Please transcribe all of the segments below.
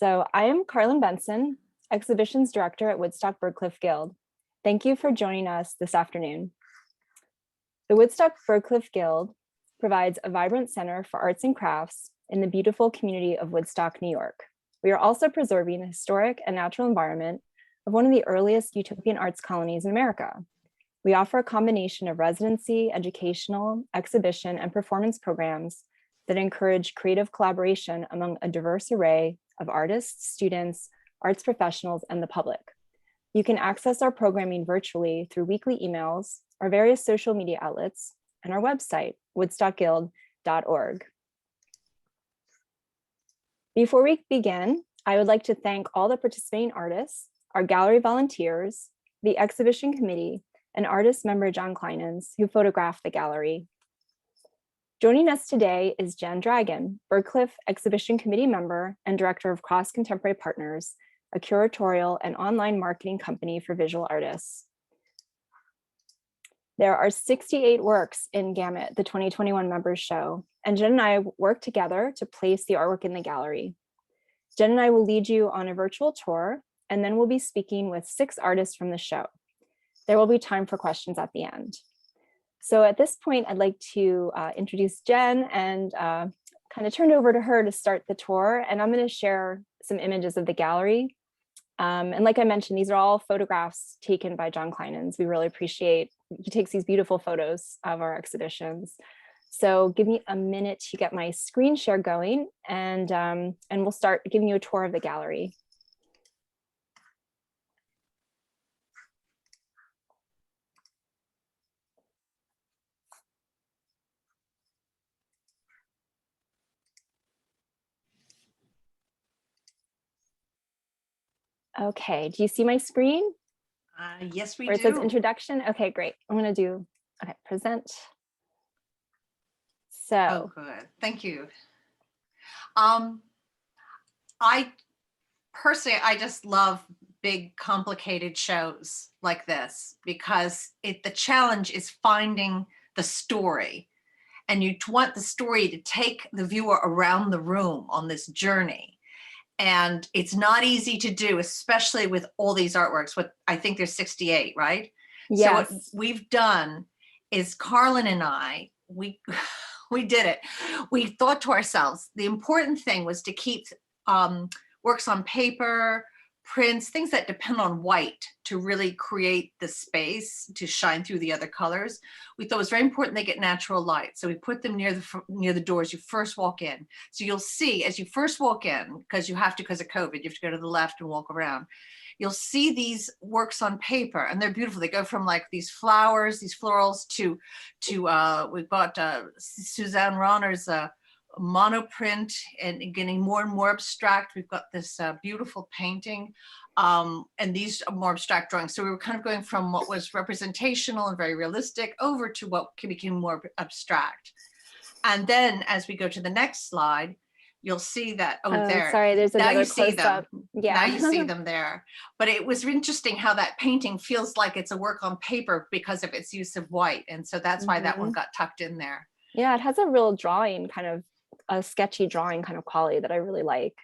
So I am Karlyn Benson, Exhibitions Director at Woodstock Byrdcliffe Guild. Thank you for joining us this afternoon. The Woodstock Byrdcliffe Guild provides a vibrant center for arts and crafts in the beautiful community of Woodstock, New York. We are also preserving the historic and natural environment of one of the earliest utopian arts colonies in America. We offer a combination of residency, educational, exhibition, and performance programs that encourage creative collaboration among a diverse array of artists, students, arts professionals, and the public. You can access our programming virtually through weekly emails, our various social media outlets, and our website, woodstockguild.org. Before we begin, I would like to thank all the participating artists, our gallery volunteers, the exhibition committee, and artist member John Kleinens, who photographed the gallery. Joining us today is Jen Dragon, Byrdcliffe Exhibition Committee member and Director of Cross Contemporary Partners, a curatorial and online marketing company for visual artists. There are 68 works in GAMUT, the 2021 members show, and Jen and I work together to place the artwork in the gallery. Jen and I will lead you on a virtual tour, and then we'll be speaking with 6 artists from the show. There will be time for questions at the end. So at this point, I'd like to introduce Jen and kind of turn it over to her to start the tour. And I'm going to share some images of the gallery. And like I mentioned, these are all photographs taken by John Kleinens. We really appreciate, he takes these beautiful photos of our exhibitions. So give me a minute to get my screen share going, and we'll start giving you a tour of the gallery. Okay, do you see my screen? Yes, we do. Where it says introduction? Okay, great. I'm gonna do, okay, present. So. Oh, good, thank you. I personally, I just love big, complicated shows like this because the challenge is finding the story. And you want the story to take the viewer around the room on this journey. And it's not easy to do, especially with all these artworks. What I think there's 68, right? Yes. So what we've done is Karlyn and I, we did it. We thought to ourselves, the important thing was to keep works on paper, prints, things that depend on white to really create the space to shine through the other colors. We thought it was very important they get natural light. So we put them near the doors you first walk in. So you'll see as you first walk in, because you have to, because of COVID, you have to go to the left and walk around. You'll see these works on paper, and they're beautiful. They go from like these flowers, these florals to we've got Suzanne Ronner's monoprint and getting more and more abstract. We've got this beautiful painting and these are more abstract drawings. So we were kind of going from what was representational and very realistic over to what became more abstract. And then as we go to the next slide, you'll see that, there. Sorry, there's another now you see them. Yeah. Now you see them there. But it was interesting how that painting feels like it's a work on paper because of its use of white. And so that's why that one got tucked in there. Yeah, it has a real drawing, kind of a sketchy drawing kind of quality that I really like.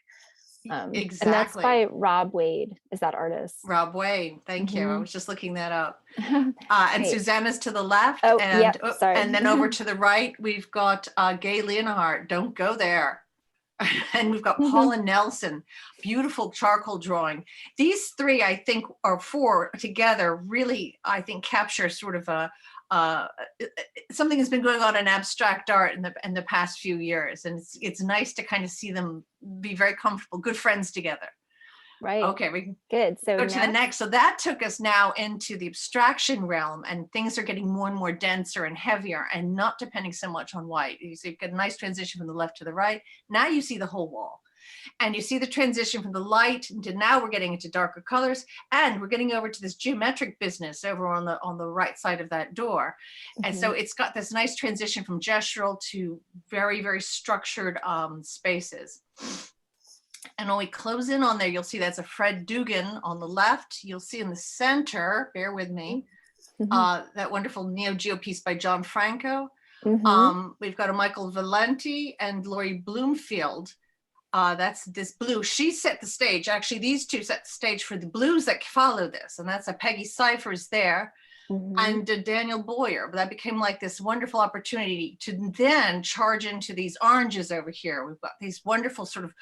Exactly. And that's by Rob Wade, is that artist. Rob Wade, thank you. I was just looking that up. And Hey. Susanna's to the left. Oh, and, yep, sorry. And then over to the right, we've got Gay Leonhardt, Don't Go There. And we've got Paula Nelson, beautiful charcoal drawing. These three, I think, or four together really, I think, capture sort of a something that's been going on in abstract art in the past few years. And it's nice to kind of see them be very comfortable, good friends together. Right. Okay, we can good. So go to the next. So that took us now into the abstraction realm, and things are getting more and more denser and heavier and not depending so much on white. You see, you get a nice transition from the left to the right. Now you see the whole wall. And you see the transition from the light into now we're getting into darker colors, and we're getting over to this geometric business over on the right side of that door. And so it's got this nice transition from gestural to very, very structured spaces. And when we close in on there, you'll see that's a Fred Dugan on the left. You'll see in the center, bear with me, that wonderful Neo Geo piece by John Franco. We've got a Michael Valenti and Lori Bloomfield That's this blue. She set the stage. Actually, these two set the stage for the blues that follow this. And that's a Peggy Cyphers there and Daniel Boyer. But that became like this wonderful opportunity to then charge into these oranges over here. We've got these wonderful sort of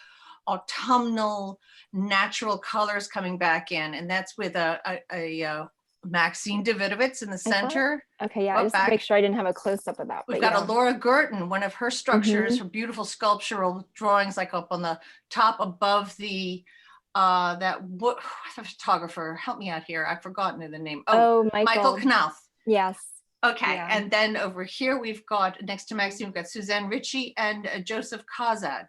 autumnal natural colors coming back in. And that's with a Maxine Davidowitz in the center. Okay, yeah, just to make sure I didn't have a close-up of that. We've got a Laura Gerton, one of her structures, her beautiful sculptural drawings, like up on the top above the what photographer, help me out here, I've forgotten the name. Michael Knauf. Yes. Okay, and then over here we've got, next to Maxine, we've got Suzanne Ritchie and Joseph Kazad.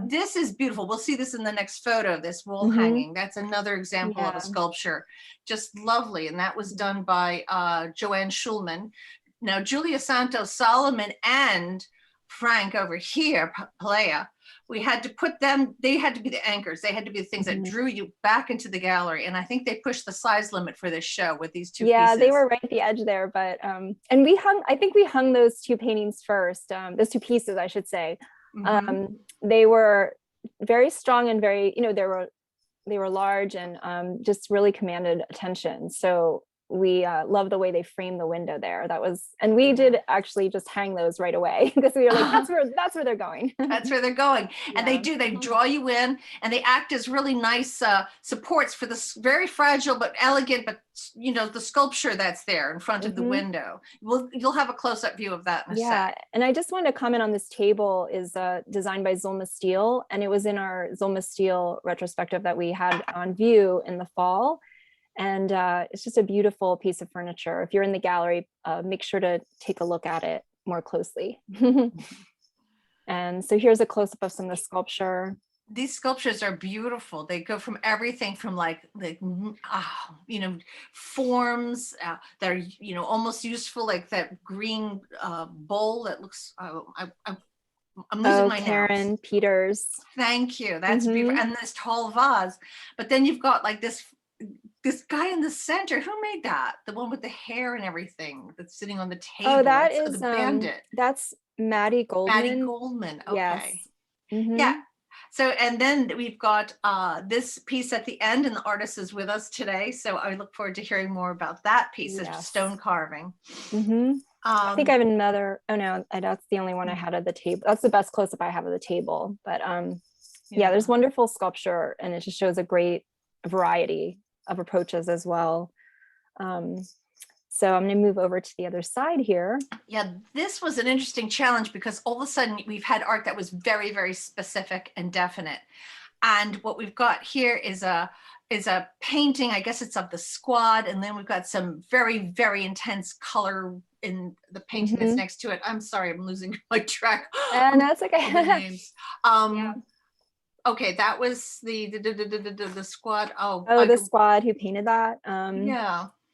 This is beautiful. We'll see this in the next photo, this wall hanging. That's another example of a sculpture. Just lovely. And that was done by Joanne Schulman. Now, Julia Santos Solomon and Franc over here, Palaia, we had to put them, they had to be the anchors. They had to be the things that drew you back into the gallery. And I think they pushed the size limit for this show with these two pieces. Yeah, they were right at the edge there. But, and we hung, I think we hung those two paintings first, those two pieces, I should say. They were very strong and very, you know, they were large and just really commanded attention. So we love the way they framed the window there. That was, and we did actually just hang those right away because we were like, that's where they're going. That's where they're going. And they draw you in, and they act as really nice supports for this very fragile but elegant, but you know, the sculpture that's there in front of the window. You'll have a close-up view of that in a sec. And I just wanted to comment on this table is designed by Zulma Steele, and it was in our Zulma Steele retrospective that we had on view in the fall. And it's just a beautiful piece of furniture. If you're in the gallery, make sure to take a look at it more closely. And so here's a close-up of some of the sculpture. These sculptures are beautiful. They go from everything from like you know, forms that are, you know, almost useful, like that green bowl that looks, I'm losing my Karen nails. Peters. Thank you. That's beautiful. And this tall vase. But then you've got like this guy in the center. Who made that? The one with the hair and everything that's sitting on the table. Oh, that is the bandit. That's Maddie Goldman. Maddie Goldman. Okay. Yes. Yeah. So, and then we've got this piece at the end, and the artist is with us today. So I look forward to hearing more about that piece of stone carving. I think I have another, oh no, that's the only one I had at the table. That's the best close-up I have of the table. But yeah, there's wonderful sculpture, and it just shows a great variety of approaches as well. So I'm going to move over to the other side here. Yeah, this was an interesting challenge because all of a sudden we've had art that was very, very specific and definite. And what we've got here is a painting, I guess it's of the squad. And then we've got some very, very intense color in the painting that's next to it. I'm sorry, I'm losing my track. And that's okay. Names. Okay, that was the squad. The squad who painted that.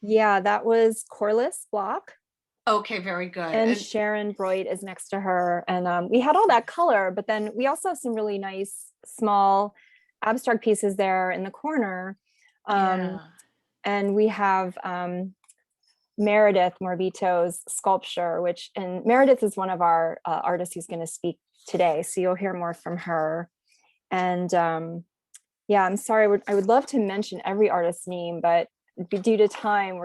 Yeah, that was Corliss Block. Okay, very good. And Sharon Broyd is next to her. And we had all that color, but then we also have some really nice small abstract pieces there in the corner. And we have Meredith Morabito's sculpture, and Meredith is one of our artists who's going to speak today. So you'll hear more from her. And yeah, I'm sorry, I would love to mention every artist's name, but due to time,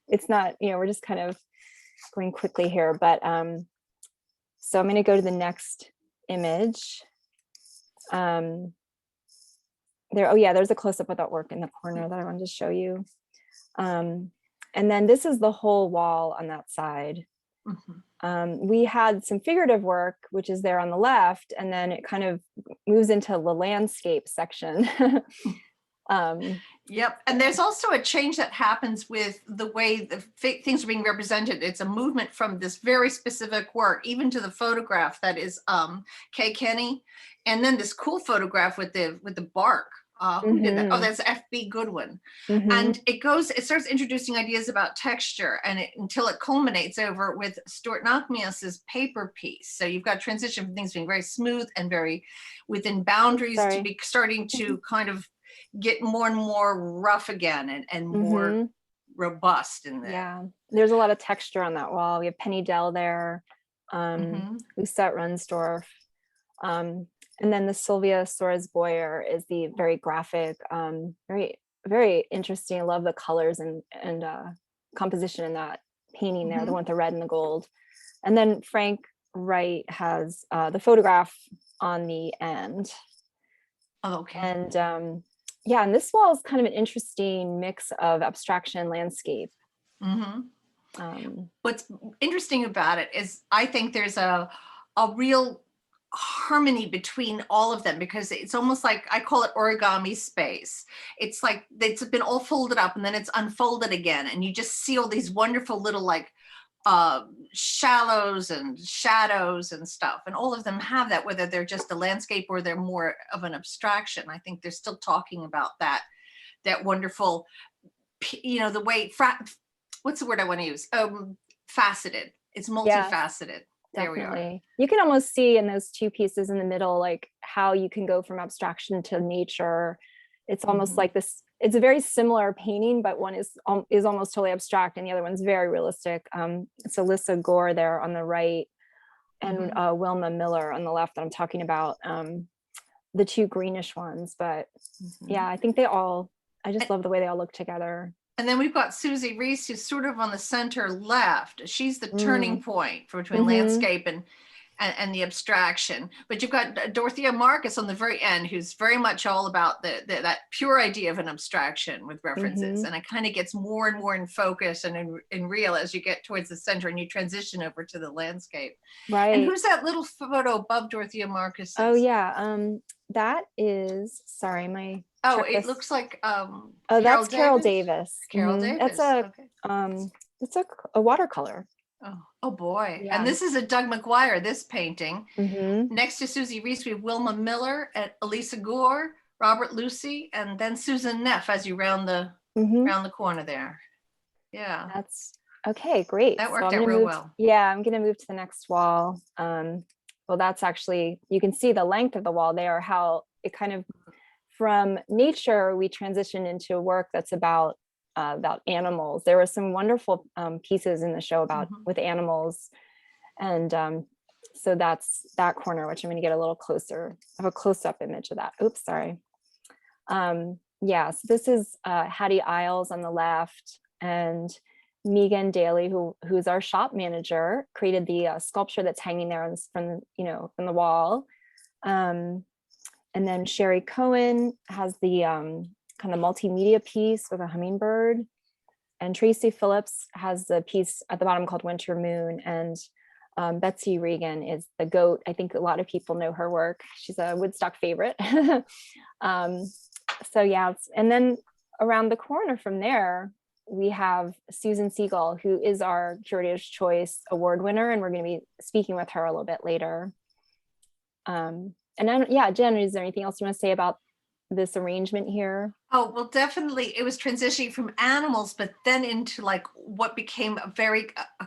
it's not, you know, we're just kind of going quickly here. But so I'm going to go to the next image. There's a close-up of that work in the corner that I wanted to show you. And then this is the whole wall on that side. We had some figurative work, which is there on the left, and then it kind of moves into the landscape section. Yep. And there's also a change that happens with the way the things are being represented. It's a movement from this very specific work, even to the photograph that is Kay Kenny. And then this cool photograph with the bark. Who did that? Oh, that's F.B. Goodwin. And it starts introducing ideas about texture until it culminates over with Stewart Nachmian's paper piece. So you've got transition from things being very smooth and very within boundaries to be starting to kind of get more and more rough again and more robust in there. Yeah, there's a lot of texture on that wall. We have Penny Dell there, Lucette Runsdorf. And then the Sylvia Soares Boyer is the very graphic, very, very interesting. I love the colors and composition in that painting there, the one with the red and the gold. And then Frank Wright has the photograph on the end. Oh, okay. And yeah, and this wall is kind of an interesting mix of abstraction and landscape. What's interesting about it is I think there's a real harmony between all of them, because it's almost like, I call it origami space. It's like it's been all folded up and then it's unfolded again, and you just see all these wonderful little like shallows and shadows and stuff, and all of them have that, whether they're just a landscape or they're more of an abstraction. I think they're still talking about that wonderful, you know, the way what's the word I want to use, faceted. It's multifaceted. There we are. You can almost see in those two pieces in the middle, like how you can go from abstraction to nature. It's almost like this, it's a very similar painting, but one is almost totally abstract and the other one's very realistic. It's Alyssa Gore there on the right and Wilma Miller on the left that I'm talking about, the two greenish ones. But yeah, I think I just love the way they all look together. And then we've got Susie Reese, who's sort of on the center left. She's the turning point between landscape and the abstraction. But you've got Dorothea Marcus on the very end, who's very much all about that pure idea of an abstraction with references. And it kind of gets more and more in focus and in real as you get towards the center and you transition over to the landscape. Right. And who's that little photo above Dorothea Marcus? Oh yeah, that is, sorry, my Oh, it looks like that's Carol Davis. Carol Davis. That's a watercolor. Oh boy. Yeah. And this is a Doug McGuire, this painting. Next to Susie Reese, we have Wilma Miller, and Elisa Gore, Robert Lucy, and then Susan Neff as you round the corner there. Yeah. That's okay, great. That worked out real well. Yeah, I'm gonna move to the next wall. Well, that's actually, you can see the length of the wall there, how it kind of, from nature, we transitioned into a work that's about animals. There were some wonderful pieces in the show about with animals. And so that's that corner, which I'm going to get a little closer. I have a close-up image of that. Oops, sorry. Yeah, so this is Hattie Isles on the left, and Megan Daly, who's our shop manager, created the sculpture that's hanging there from the wall. And then Sherry Cohen has the kind of multimedia piece with a hummingbird. And Tracy Phillips has the piece at the bottom called Winter Moon. And Betsy Regan is the goat. I think a lot of people know her work. She's a Woodstock favorite. So yeah, and then around the corner from there, we have Susan Siegal, who is our Curator's Choice Award winner. And we're going to be speaking with her a little bit later. And then, yeah, Jen, is there anything else you want to say about this arrangement here? Oh, well, definitely. It was transitioning from animals, but then into like what became a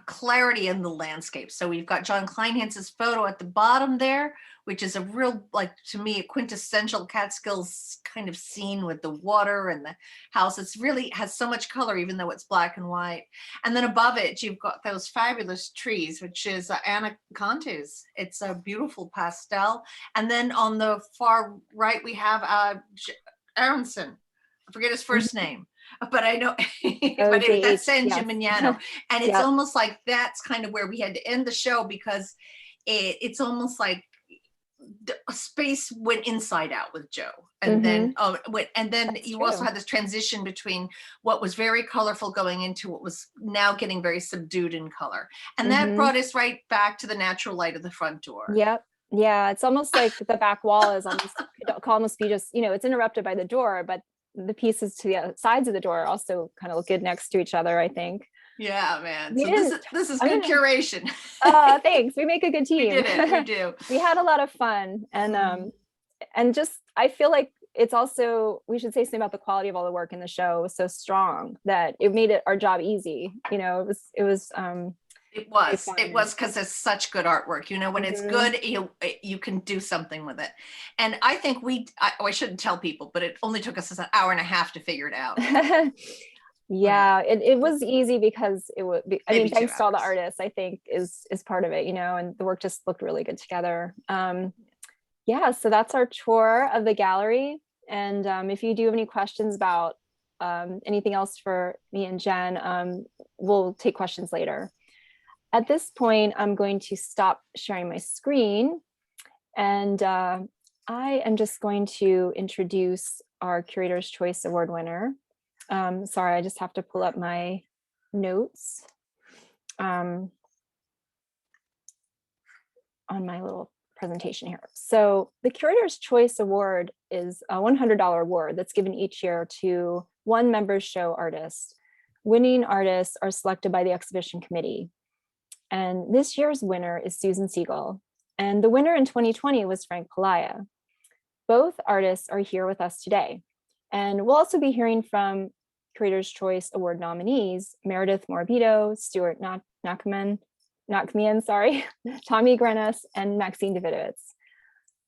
clarity in the landscape. So we've got John Kleinhans's photo at the bottom there, which is a real, like, to me, a quintessential Catskills kind of scene with the water and the house. It's really has so much color, even though it's black and white. And then above it, you've got those fabulous trees, which is Anna Conte's. It's a beautiful pastel. And then on the far right, we have Aronson. I forget his first name, but I know, but that's San Gimignano. And it's almost like that's kind of where we had to end the show, because it's almost like a space went inside out with Joe. And then you also had this transition between what was very colorful going into what was now getting very subdued in color. And that brought us right back to the natural light of the front door. Yep. Yeah, it's almost like the back wall is almost be just, it's interrupted by the door, but the pieces to the sides of the door also kind of look good next to each other, I think. Yeah, man. So this is good curation. Thanks. We make a good team. We did it. We do. We had a lot of fun, and just I feel like it's also, we should say something about the quality of all the work in the show was so strong that it made our job easy. It was because it's such good artwork. When it's good, you can do something with it. And I think I shouldn't tell people, but it only took us an hour and a half to figure it out. Yeah, it was easy because thanks to all the artists, I think is part of it, and the work just looked really good together. Yeah, so that's our tour of the gallery. And if you do have any questions about anything else for me and Jen, we'll take questions later. At this point, I'm going to stop sharing my screen, and I am just going to introduce our Curator's Choice Award winner. Sorry, I just have to pull up my notes on my little presentation here. So the Curator's Choice Award is a $100 award that's given each year to one member's show artist. Winning artists are selected by the exhibition committee. And this year's winner is Susan Siegal. And the winner in 2020 was Franc Palaia. Both artists are here with us today. And we'll also be hearing from Curator's Choice Award nominees, Meredith Morabito, Stewart Nachmian, Tommy Grenas, and Maxine Davidowitz.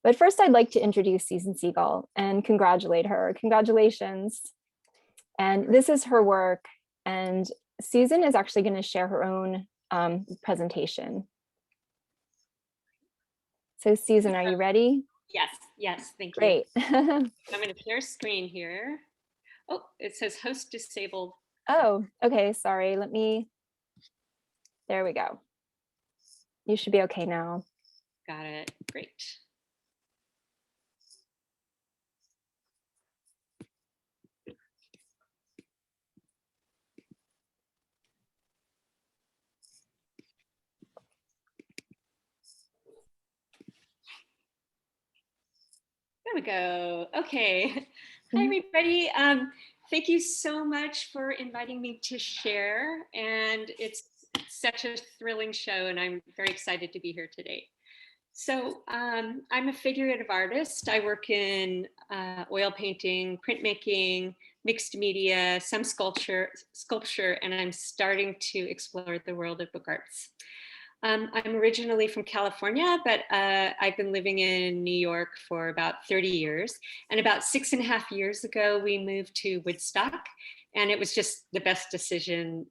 But first, I'd like to introduce Susan Siegal and congratulate her. Congratulations. And this is her work. And Susan is actually going to share her own presentation. So Susan, are you ready? Yes, thank you. Great. I'm going to share screen here. Oh, it says host disabled. Oh, okay, sorry. There we go. You should be okay now. Got it, great. There we go. Okay. Hi, everybody. Thank you so much for inviting me to share. And it's such a thrilling show, and I'm very excited to be here today. So I'm a figurative artist. I work in oil painting, printmaking, mixed media, some sculpture, and I'm starting to explore the world of book arts. I'm originally from California, but I've been living in New York for about 30 years. And about 6.5 years ago, we moved to Woodstock, and it was just the best decision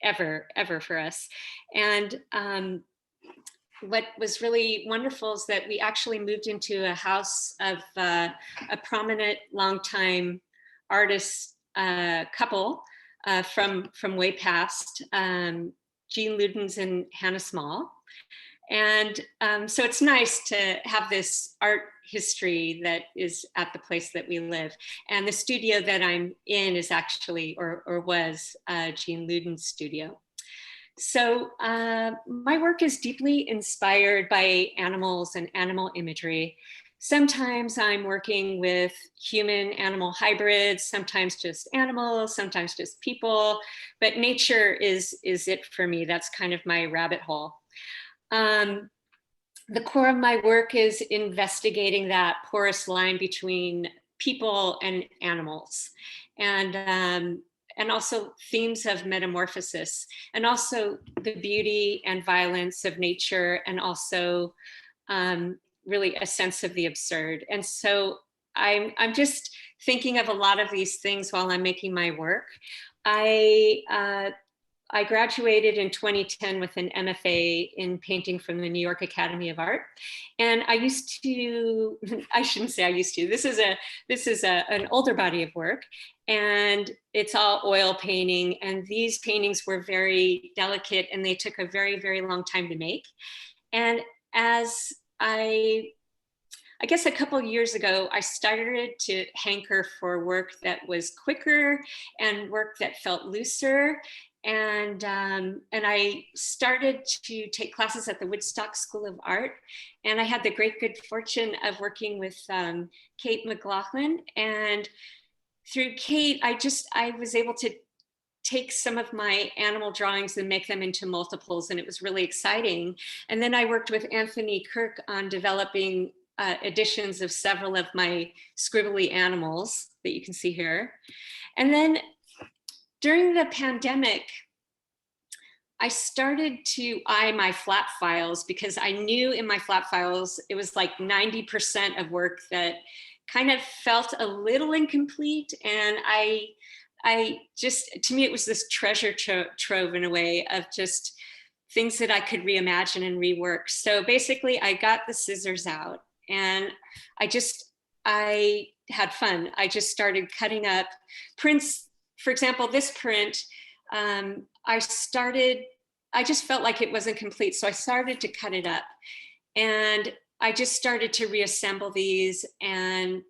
ever for us. And what was really wonderful is that we actually moved into a house of a prominent longtime artist couple from way past. Jean Ludens and Hannah Small. And so it's nice to have this art history that is at the place that we live. And the studio that I'm in is actually, or was, Jean Ludens' studio. So my work is deeply inspired by animals and animal imagery. Sometimes I'm working with human-animal hybrids, sometimes just animals, sometimes just people, but nature is it for me. That's kind of my rabbit hole. The core of my work is investigating that porous line between people and animals, and also themes of metamorphosis, and also the beauty and violence of nature, and also really a sense of the absurd. And so I'm just thinking of a lot of these things while I'm making my work. I graduated in 2010 with an MFA in painting from the New York Academy of Art. And I used to, I shouldn't say I used to, this is an older body of work, and it's all oil painting. And these paintings were very delicate, and they took a very, very long time to make. And as I guess a couple of years ago, I started to hanker for work that was quicker and work that felt looser. And I started to take classes at the Woodstock School of Art. And I had the great good fortune of working with Kate McLaughlin. And through Kate, I was able to take some of my animal drawings and make them into multiples, and it was really exciting. And then I worked with Anthony Kirk on developing editions of several of my scribbly animals that you can see here. And then during the pandemic, I started to eye my flat files, because I knew in my flat files, it was like 90% of work that kind of felt a little incomplete. And I just, to me, it was this treasure trove in a way of just things that I could reimagine and rework. So basically I got the scissors out And I had fun. I just started cutting up prints. For example, this print, I just felt like it wasn't complete. So I started to cut it up, and I just started to reassemble these and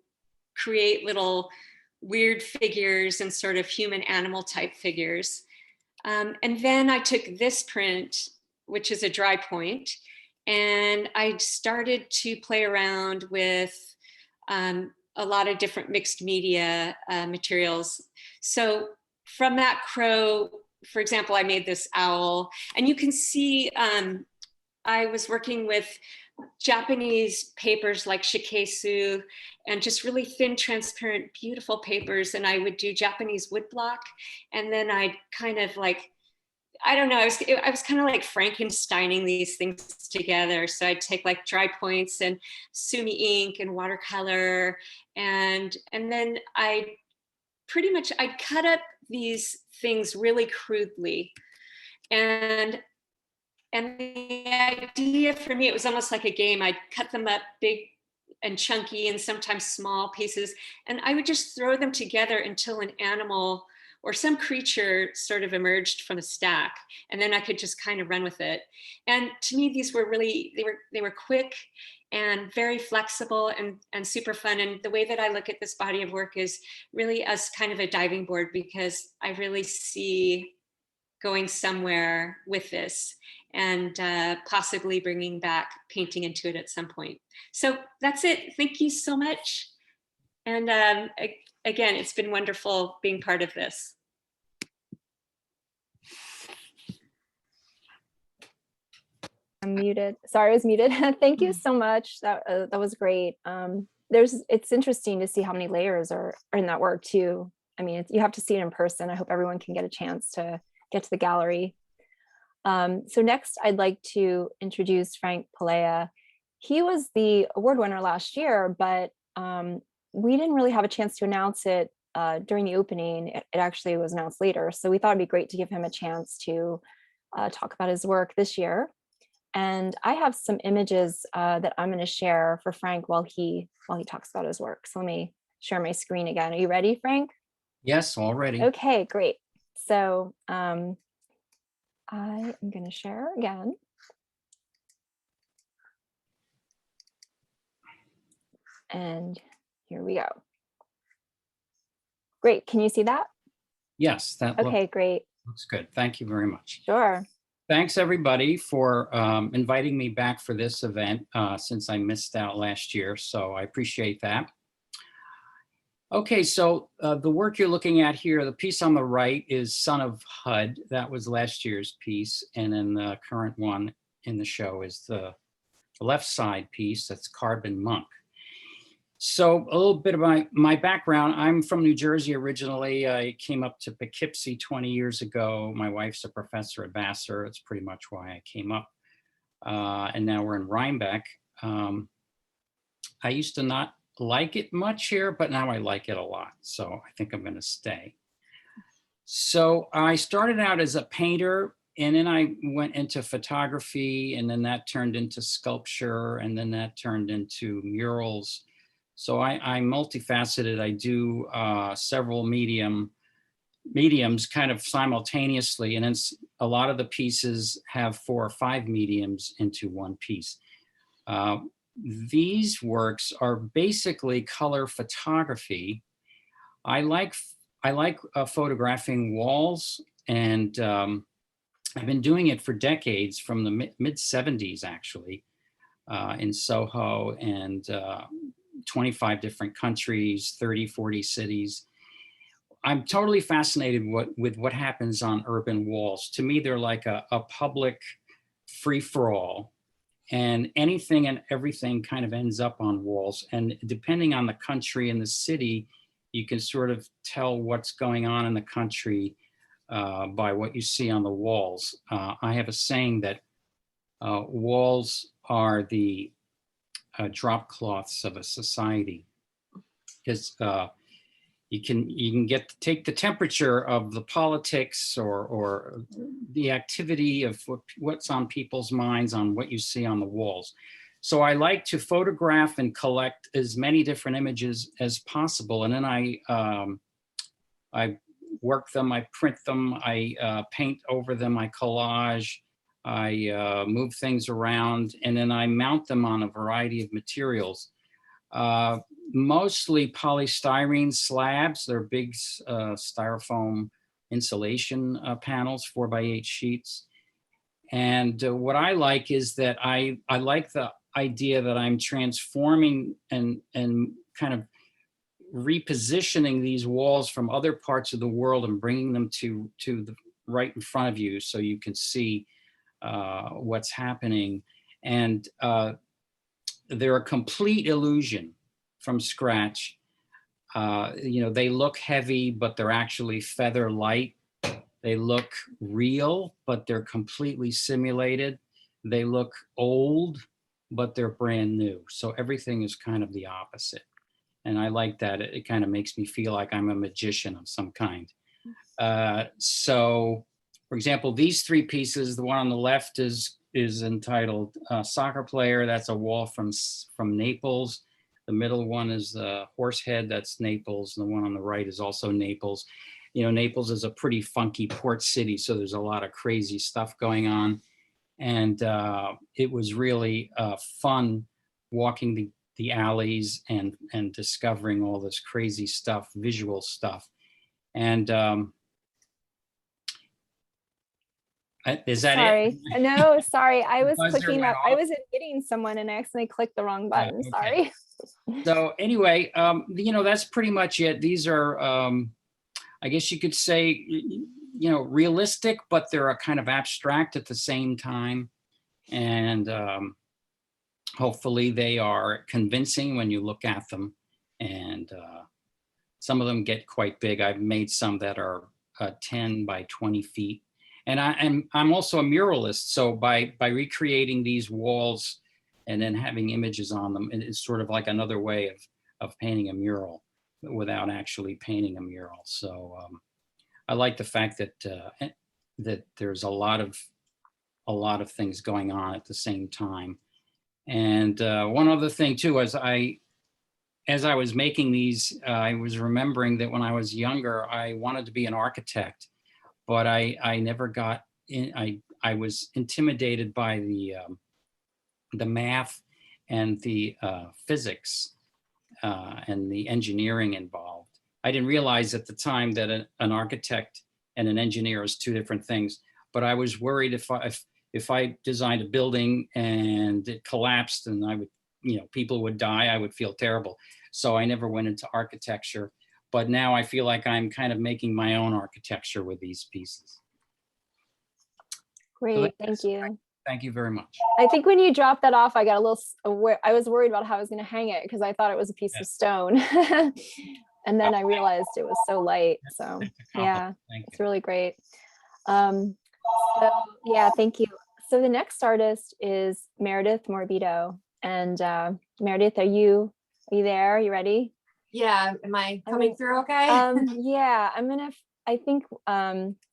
create little weird figures and sort of human animal type figures. And then I took this print, which is a dry point, and I started to play around with a lot of different mixed media materials. So from that crow, for example, I made this owl, and you can see I was working with Japanese papers like shikesu and just really thin, transparent, beautiful papers. And I would do Japanese woodblock. And then I'd kind of like, I don't know, I was kind of like Frankensteining these things together. So I'd take like dry points and sumi ink and watercolor. And then I'd cut up these things really crudely. And the idea for me, it was almost like a game. I'd cut them up big and chunky and sometimes small pieces, and I would just throw them together until an animal or some creature sort of emerged from a stack, and then I could just kind of run with it. And to me, these were really, they were quick and very flexible and super fun. And the way that I look at this body of work is really as kind of a diving board, because I really see going somewhere with this, and possibly bringing back painting into it at some point. So that's it. Thank you so much. And again, it's been wonderful being part of this. I'm muted. Sorry, I was muted. Thank you so much. That was great. It's interesting to see how many layers are in that work too. I mean, you have to see it in person. I hope everyone can get a chance to get to the gallery. So next, I'd like to introduce Franc Palaia. He was the award winner last year, but we didn't really have a chance to announce it during the opening. It actually was announced later. So we thought it'd be great to give him a chance to talk about his work this year. And I have some images that I'm going to share for Frank while he talks about his work. So let me share my screen again. Are you ready, Frank? Yes, all ready. Okay, great. So I am going to share again. And here we go. Great. Can you see that? Yes, that okay, great. Looks good. Thank you very much. Sure. Thanks everybody for inviting me back for this event since I missed out last year. So I appreciate that. Okay, so the work you're looking at here, the piece on the right is Son of Hud. That was last year's piece. And then the current one in the show is the left side piece, that's Carbon Monk. So a little bit of my background. I'm from New Jersey originally. I came up to Poughkeepsie 20 years ago. My wife's a professor at Vassar. That's pretty much why I came up. And now we're in Rhinebeck. I used to not like it much here, but now I like it a lot. So I think I'm gonna stay. So I started out as a painter, and then I went into photography, and then that turned into sculpture, and then that turned into murals. So I'm multifaceted. I do several mediums kind of simultaneously, and then a lot of the pieces have 4 or 5 mediums into one piece. These works are basically color photography. I like photographing walls, and I've been doing it for decades, from the mid 70s actually, in Soho, and 25 different countries, 30, 40 cities. I'm totally fascinated with what happens on urban walls. To me, they're like a public free-for-all, and anything and everything kind of ends up on walls. And depending on the country and the city, you can sort of tell what's going on in the country by what you see on the walls. I have a saying that walls are the drop cloths of a society, because you can take the temperature of the politics or the activity of what's on people's minds on what you see on the walls. So I like to photograph and collect as many different images as possible. And then I work them, I print them, I paint over them, I collage, I move things around, and then I mount them on a variety of materials. Mostly polystyrene slabs. They're big styrofoam insulation panels, 4x8 sheets. And what I like is that I like the idea that I'm transforming and kind of repositioning these walls from other parts of the world and bringing them to the right in front of you so you can see what's happening. And they're a complete illusion from scratch. You know, they look heavy, but they're actually feather light. They look real, but they're completely simulated. They look old, but they're brand new. So everything is kind of the opposite. And I like that. It kind of makes me feel like I'm a magician of some kind. So, for example, these three pieces, the one on the left is entitled Soccer Player. That's a wall from Naples. The middle one is the Horsehead. That's Naples. And the one on the right is also Naples. You know, Naples is a pretty funky port city, so there's a lot of crazy stuff going on. And it was really fun walking the alleys and discovering all this crazy stuff, visual stuff. And is that sorry. it? No, sorry. I was Buzzer clicking went up. I off. was admitting someone and I accidentally clicked the wrong button. Okay. Sorry. So anyway, you know, that's pretty much it. These are, I guess you could say, you know, realistic, but they're a kind of abstract at the same time. And hopefully they are convincing when you look at them. And some of them get quite big. I've made some that are 10 by 20 feet. And I'm also a muralist. So by recreating these walls and then having images on them, it's sort of like another way of painting a mural without actually painting a mural. So I like the fact that that there's a lot of things going on at the same time. And one other thing too, as I was making these, I was remembering that when I was younger, I wanted to be an architect, but I never got in. I was intimidated by the math and the physics and the engineering involved. I didn't realize at the time that an architect and an engineer is two different things, but I was worried if I designed a building and it collapsed and I would, you know, people would die, I would feel terrible. So I never went into architecture, but now I feel like I'm kind of making my own architecture with these pieces. Great, thank you. Thank you very much. I think when you dropped that off, I got a little, I was worried about how I was going to hang it because I thought it was a piece of stone. And then I realized it was so light. So yeah, it's really great. So yeah, thank you. So the next artist is Meredith Morabito. And Meredith, are you there? Are you ready? Yeah, am I coming through okay? Yeah, I think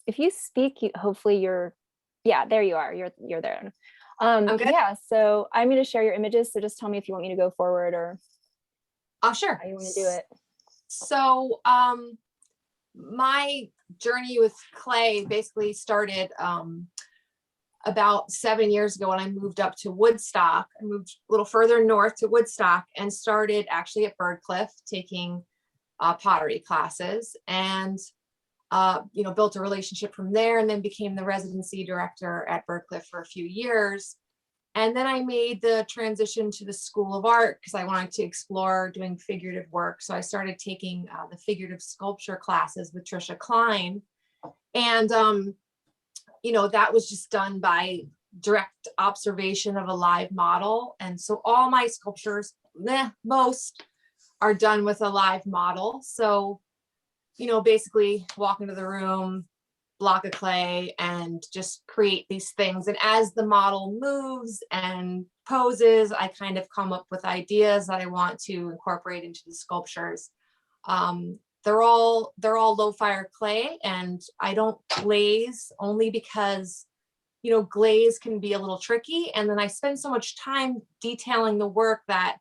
if you speak, hopefully yeah, there you are. You're there. Yeah, so I'm going to share your images. So just tell me if you want me to go forward or sure. how you want to do it. So my journey with clay basically started about 7 years ago when I moved up to Woodstock. I moved a little further north to Woodstock and started actually at Byrdcliffe taking pottery classes, and you know, built a relationship from there, and then became the residency director at Byrdcliffe for a few years. And then I made the transition to the School of Art because I wanted to explore doing figurative work. So I started taking the figurative sculpture classes with Trisha Klein. And, you know, that was just done by direct observation of a live model. And so all my sculptures, most are done with a live model. So, you know, basically walk into the room, block of clay, and just create these things. And as the model moves and poses, I kind of come up with ideas that I want to incorporate into the sculptures. They're all low fire clay, and I don't glaze only because you know, glaze can be a little tricky. And then I spend so much time detailing the work that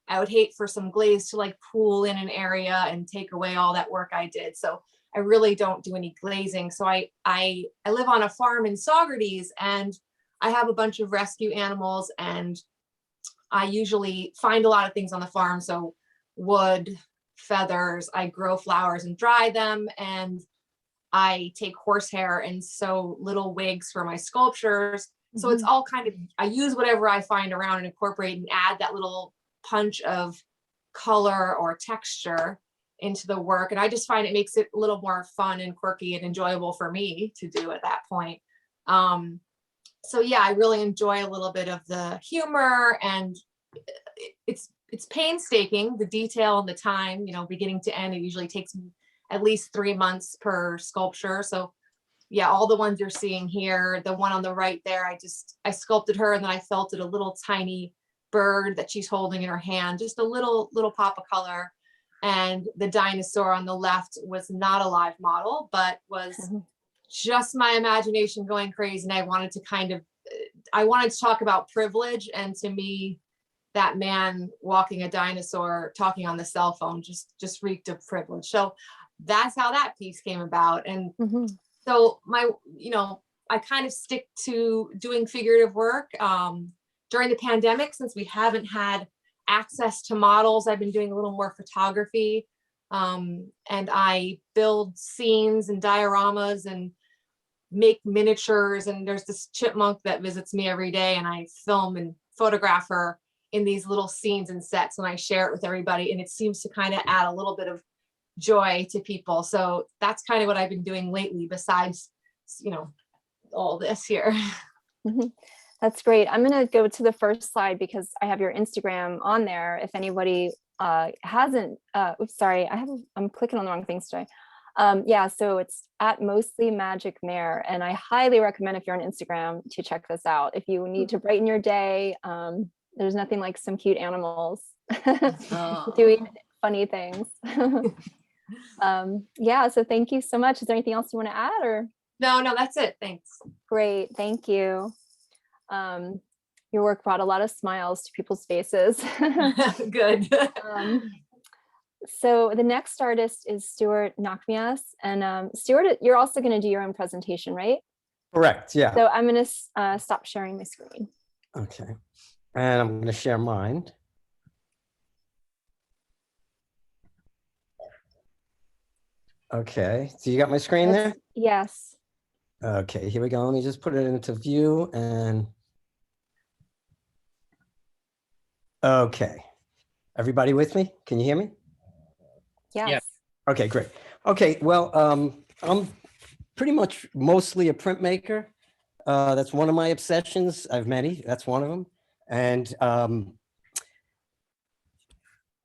I would hate for some glaze to like pool in an area and take away all that work I did. So I really don't do any glazing. So I live on a farm in Saugerties, and I have a bunch of rescue animals, and I usually find a lot of things on the farm. So wood, feathers, I grow flowers and dry them, and I take horsehair and sew little wigs for my sculptures. So it's all kind of, I use whatever I find around and incorporate and add that little punch of color or texture into the work. And I just find it makes it a little more fun and quirky and enjoyable for me to do at that point. So yeah, I really enjoy a little bit of the humor, and it's painstaking, the detail and the time, you know, beginning to end. It usually takes me at least 3 months per sculpture. So yeah, all the ones you're seeing here, the one on the right there, I sculpted her, and then I felted a little tiny bird that she's holding in her hand, just a little pop of color. And the dinosaur on the left was not a live model, but was just my imagination going crazy. And I wanted to talk about privilege. And to me, that man walking a dinosaur, talking on the cell phone, just reeked of privilege. So that's how that piece came about. And so I kind of stick to doing figurative work. During the pandemic, since we haven't had access to models, I've been doing a little more photography. And I build scenes and dioramas and make miniatures. And there's this chipmunk that visits me every day, and I film and photograph her in these little scenes and sets, and I share it with everybody. And it seems to kind of add a little bit of joy to people. So that's kind of what I've been doing lately, besides, you know, all this here. That's great. I'm going to go to the first slide because I have your Instagram on there. If anybody hasn't, oops, sorry, I'm clicking on the wrong things today. Yeah, so it's at Mostly Magic Mare, and I highly recommend, if you're on Instagram, to check this out. If you need to brighten your day, there's nothing like some cute animals doing funny things. Yeah, so thank you so much. Is there anything else you want to add, or? No, that's it. Thanks. Great, thank you. Your work brought a lot of smiles to people's faces. Good. So the next artist is Stewart Nachmian, and Stewart, you're also going to do your own presentation, right? Correct, yeah. So I'm going to stop sharing my screen. Okay, and I'm going to share mine. Okay, so you got my screen there? Yes. Okay, here we go. Let me just put it into view, and okay. Everybody with me? Can you hear me? Yes. Yeah. Okay, great. Okay, well, I'm pretty much mostly a printmaker. That's one of my obsessions. I have many. That's one of them. And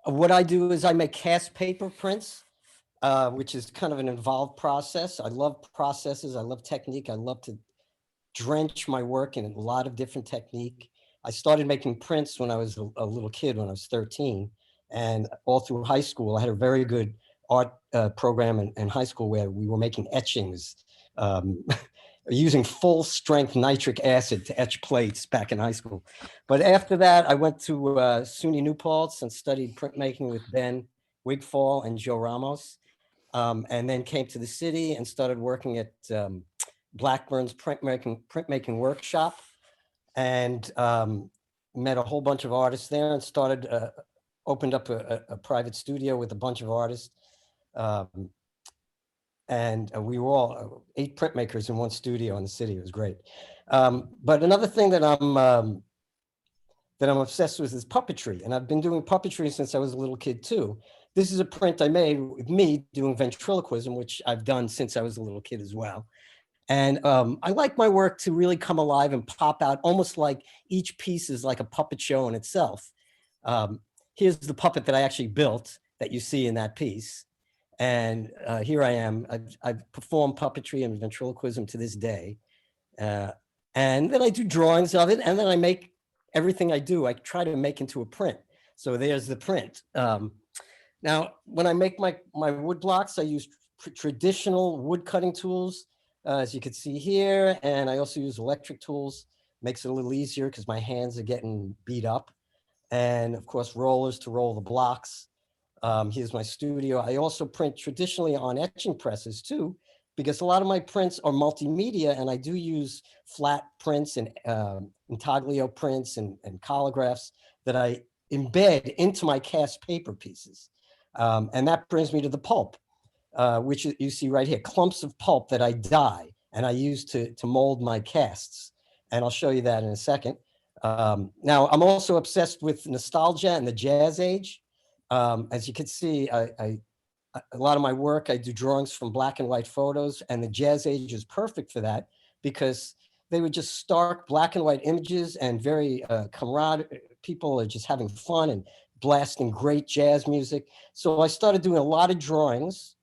what I do is I make cast paper prints, which is kind of an involved process. I love processes. I love technique. I love to drench my work in a lot of different technique. I started making prints when I was a little kid, when I was 13. And all through high school, I had a very good art program in high school where we were making etchings, using full strength nitric acid to etch plates back in high school. But after that, I went to SUNY New Paltz and studied printmaking with Ben Wigfall and Joe Ramos, and then came to the city and started working at Blackburn's printmaking workshop, and met a whole bunch of artists there, and started opened up a private studio with a bunch of artists. And we were all 8 printmakers in one studio in the city. It was great. But another thing that I'm obsessed with is puppetry. And I've been doing puppetry since I was a little kid too. This is a print I made with me doing ventriloquism, which I've done since I was a little kid as well. And I like my work to really come alive and pop out, almost like each piece is like a puppet show in itself. Here's the puppet that I actually built that you see in that piece. And here I am. I've performed puppetry and ventriloquism to this day. And then I do drawings of it. And then I make everything I do, I try to make into a print. So there's the print. Now, when I make my wood blocks, I use traditional wood cutting tools. as you can see here. And I also use electric tools, makes it a little easier because my hands are getting beat up. And of course, rollers to roll the blocks. Here's my studio. I also print traditionally on etching presses too, because a lot of my prints are multimedia, and I do use flat prints and intaglio prints and collagraphs that I embed into my cast paper pieces. And that brings me to the pulp, which you see right here, clumps of pulp that I dye and I use to mold my casts. And I'll show you that in a second. Now, I'm also obsessed with nostalgia and the jazz age. As you can see, a lot of my work, I do drawings from black and white photos, and the jazz age is perfect for that because they were just stark black and white images and very camaraderie. People are just having fun and blasting great jazz music. So I started doing a lot of drawings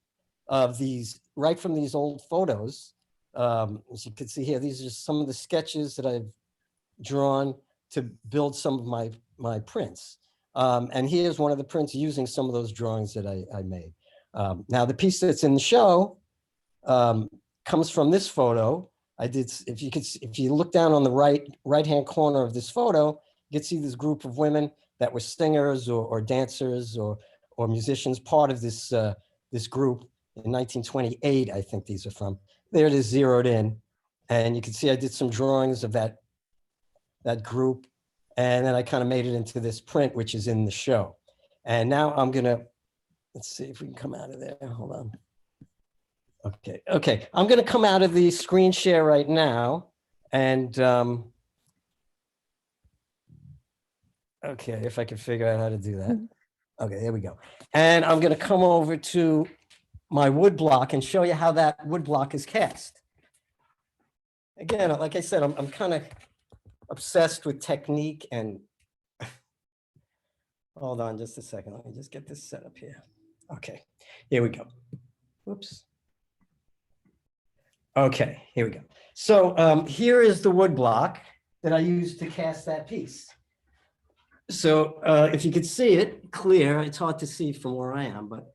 of these right from these old photos. As you can see here, these are just some of the sketches that I've drawn to build some of my prints. And here's one of the prints using some of those drawings that I made. Now the piece that's in the show comes from this photo. I did, if you look down on the right-hand corner of this photo, you can see this group of women that were singers or dancers or musicians, part of this, this group in 1928, I think these are from. There it is zeroed in. And you can see I did some drawings of that group. And then I kind of made it into this print, which is in the show. And now I'm gonna, let's see if we can come out of there. Hold on. Okay. I'm gonna come out of the screen share right now. And okay, if I can figure out how to do that. Okay, there we go. And I'm gonna come over to my wood block and show you how that wood block is cast. Again, like I said, I'm kind of obsessed with technique and hold on just a second. Let me just get this set up here. Okay, here we go. Whoops. Okay, here we go. So here is the wood block that I used to cast that piece. So if you could see it clear, it's hard to see from where I am, but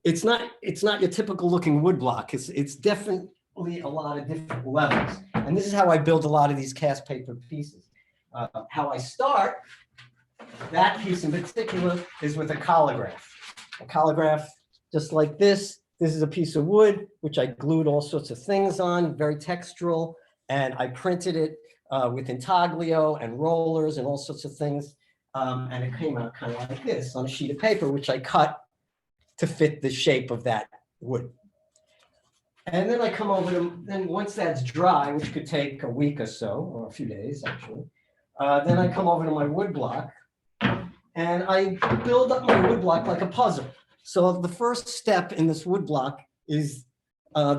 it's not your typical looking wood block. It's definitely a lot of different levels. And this is how I build a lot of these cast paper pieces. How I start, that piece in particular is with a collograph. A collograph just like this. This is a piece of wood, which I glued all sorts of things on, very textural. And I printed it with intaglio and rollers and all sorts of things. And it came out kind of like this on a sheet of paper, which I cut to fit the shape of that wood. And then I come over to, then once that's dry, which could take a week or so, or a few days actually, then I come over to my wood block and I build up my wood block like a puzzle. So the first step in this wood block is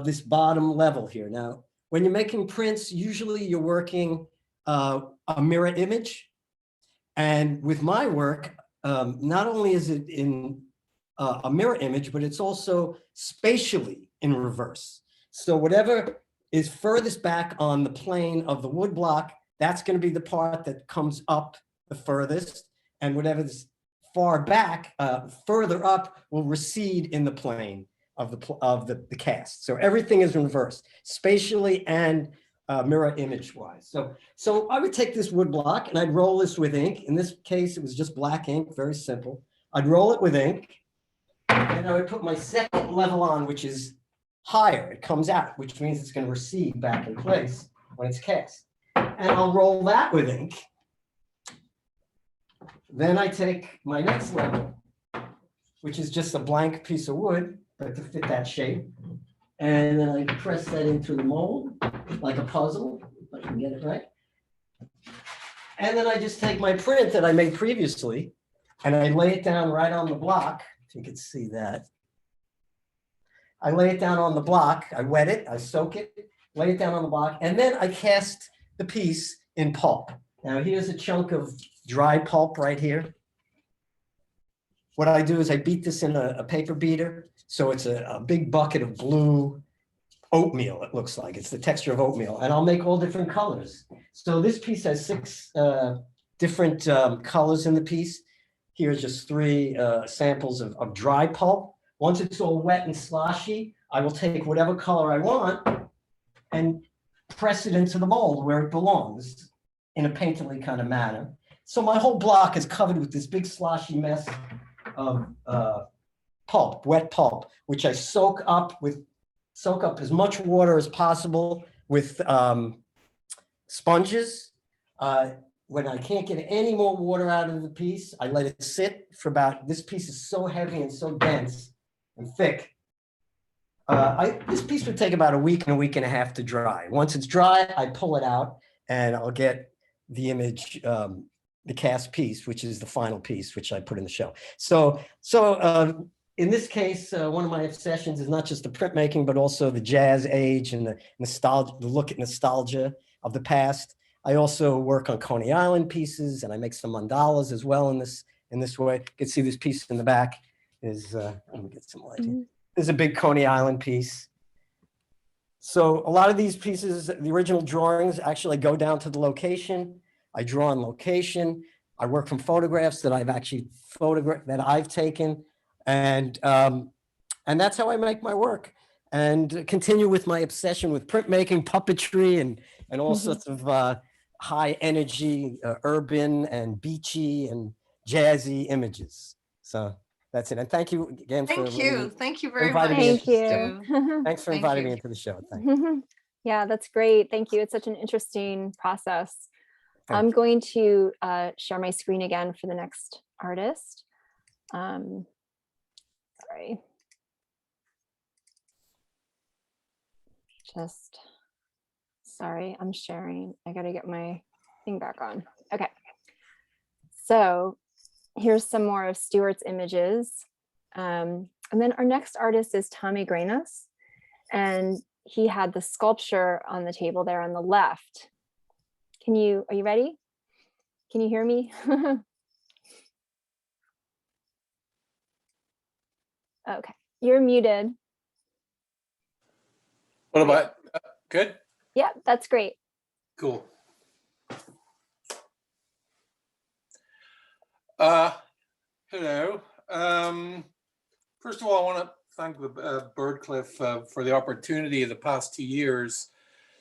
this bottom level here. Now, when you're making prints, usually you're working a mirror image. And with my work, not only is it in a mirror image, but it's also spatially in reverse. So whatever is furthest back on the plane of the wood block, that's going to be the part that comes up the furthest. And whatever is far back, further up, will recede in the plane of the cast. So everything is in reverse, spatially and mirror image wise. So I would take this wood block and I'd roll this with ink. In this case, it was just black ink, very simple. I'd roll it with ink. And I would put my second level on, which is higher. It comes out, which means it's going to recede back in place when it's cast. And I'll roll that with ink. Then I take my next level, which is just a blank piece of wood, but to fit that shape. And then I press that into the mold like a puzzle, if I can get it right. And then I just take my print that I made previously and I lay it down right on the block. If you could see that. I lay it down on the block, I wet it, I soak it, lay it down on the block, and then I cast the piece in pulp. Now here's a chunk of dry pulp right here. What I do is I beat this in a paper beater. So it's a big bucket of blue oatmeal, it looks like. It's the texture of oatmeal. And I'll make all different colors. So this piece has 6 different colors in the piece. Here's just 3 samples of dry pulp. Once it's all wet and sloshy, I will take whatever color I want and press it into the mold where it belongs in a painterly kind of manner. So my whole block is covered with this big sloshy mess of pulp, wet pulp, which I soak up as much water as possible with sponges. When I can't get any more water out of the piece, I let it sit for this piece is so heavy and so dense and thick. This piece would take about a week and a half to dry. Once it's dry, I pull it out and I'll get the image, the cast piece, which is the final piece, which I put in the show. So in this case, one of my obsessions is not just the printmaking, but also the jazz age and the nostalgia, the look at nostalgia of the past. I also work on Coney Island pieces, and I make some mandalas as well in this way. You can see this piece in the back is, let me get some light here. There's a big Coney Island piece. So a lot of these pieces, the original drawings, actually go down to the location. I draw on location. I work from photographs that I've actually taken. And that's how I make my work, and continue with my obsession with printmaking, puppetry, and all sorts of high energy, urban and beachy and jazzy images. So that's it. And thank you again. Thank you very much. Thank you. Thanks for inviting me into the show. Thank you. you. Yeah, that's great. Thank you. It's such an interesting process. Thank I'm going to share my screen again for the next artist. Sorry. Sorry, I'm sharing. I got to get my thing back on. Okay. So here's some more of Stewart's images. And then our next artist is Tommy Grenas. And he had the sculpture on the table there on the left. Are you ready? Can you hear me? Okay, you're muted. What about, good? Yeah, that's great. Cool. Hello. First of all, I want to thank the Byrdcliffe for the opportunity of the past 2 years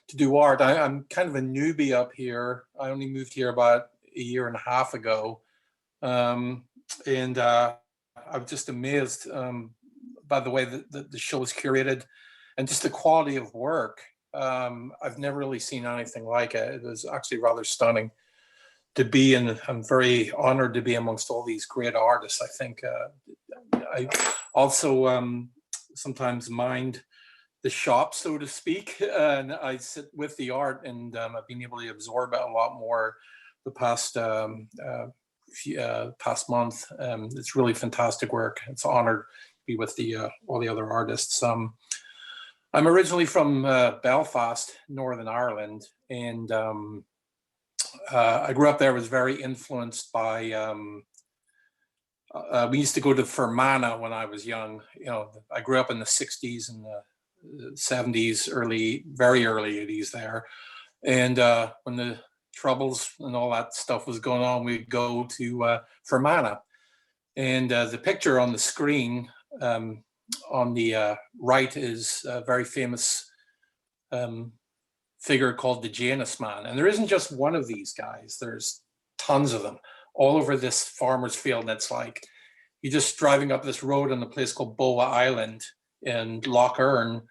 to do art. I'm kind of a newbie up here. I only moved here about a year and a half ago. And I'm just amazed by the way that the show is curated and just the quality of work. I've never really seen anything like it. It was actually rather stunning to be, and I'm very honored to be amongst all these great artists. I think I also sometimes mind the shop, so to speak, and I sit with the art, and I've been able to absorb it a lot more the past past month. It's really fantastic work. It's an honor to be with all the other artists. I'm originally from Belfast, Northern Ireland, and I grew up there. Was very influenced by. We used to go to Fermanagh when I was young. You know, I grew up in the '60s and the '70s, very early '80s there, and when the Troubles and all that stuff was going on, we'd go to Fermanagh, and the picture on the screen on the right is a very famous figure called the Janus Man. And there isn't just one of these guys, there's tons of them all over this farmer's field. And it's like, you're just driving up this road on a place called Boa Island in Lough Erne,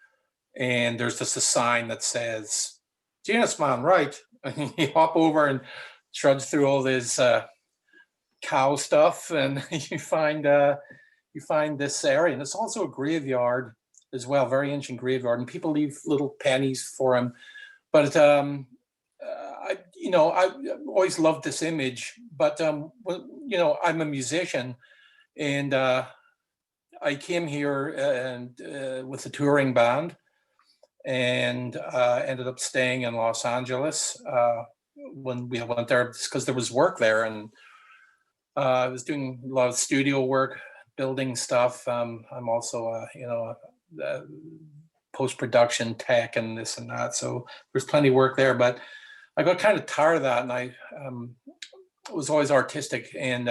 and there's just a sign that says, Janus Man, right? And you hop over and trudge through all this cow stuff, and you find this area. And it's also a graveyard as well, very ancient graveyard, and people leave little pennies for him. But I always loved this image. But I'm a musician, and I came here and with a touring band, and ended up staying in Los Angeles when we went there because there was work there, and I was doing a lot of studio work, building stuff. I'm also post-production tech and this and that, so there's plenty of work there. But I got kind of tired of that, and I was always artistic, and